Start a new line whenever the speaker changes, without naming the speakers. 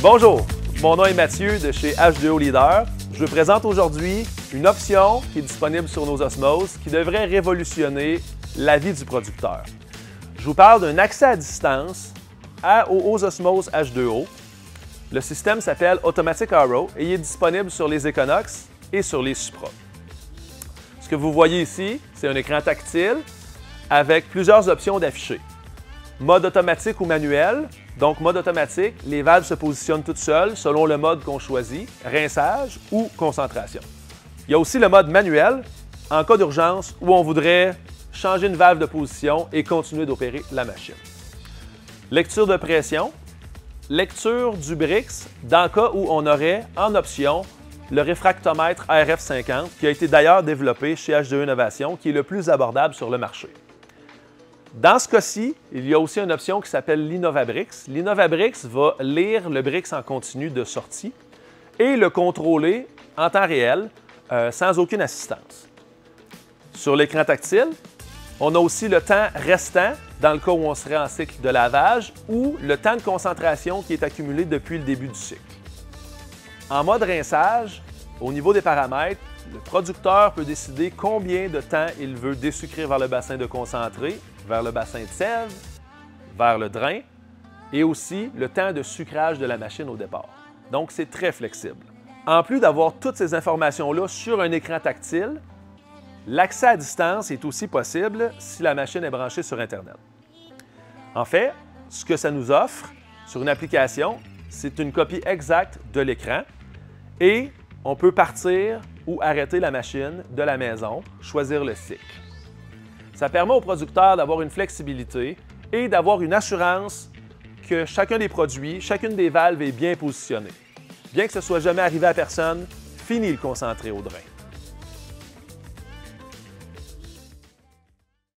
Bonjour, mon nom est Mathieu de chez H2O Leader. Je vous présente aujourd'hui une option qui est disponible sur nos osmoses qui devrait révolutionner la vie du producteur. Je vous parle d'un accès à distance aux osmoses H2O. Le système s'appelle Automatic RO et il est disponible sur les Equinox et sur les Supra. Ce que vous voyez ici, c'est un écran tactile avec plusieurs options d'afficher. Mode automatique ou manuel. Donc, mode automatique, les valves se positionnent toutes seules selon le mode qu'on choisit, rinçage ou concentration. Il y a aussi le mode manuel, en cas d'urgence, où on voudrait changer une valve de position et continuer d'opérer la machine. Lecture de pression, lecture du BRICS, dans le cas où on aurait en option le réfractomètre RF50, qui a été d'ailleurs développé chez H2O Innovation, qui est le plus abordable sur le marché. Dans ce cas-ci, il y a aussi une option qui s'appelle l'InnovaBRICS. L'InnovaBRICS va lire le BRICS en continu de sortie et le contrôler en temps réel, sans aucune assistance. Sur l'écran tactile, on a aussi le temps restant, dans le cas où on serait en cycle de lavage, ou le temps de concentration qui est accumulé depuis le début du cycle. En mode rinçage, au niveau des paramètres, le producteur peut décider combien de temps il veut désucrer vers le bassin de concentré, vers le bassin de sève, vers le drain, et aussi le temps de sucrage de la machine au départ. Donc, c'est très flexible. En plus d'avoir toutes ces informations-là sur un écran tactile, l'accès à distance est aussi possible si la machine est branchée sur Internet. En fait, ce que ça nous offre sur une application, c'est une copie exacte de l'écran et on peut partir ou arrêter la machine de la maison, choisir le cycle. Ça permet au producteur d'avoir une flexibilité et d'avoir une assurance que chacun des produits, chacune des valves est bien positionnée. Bien que ce ne soit jamais arrivé à personne, fini le concentré au drain.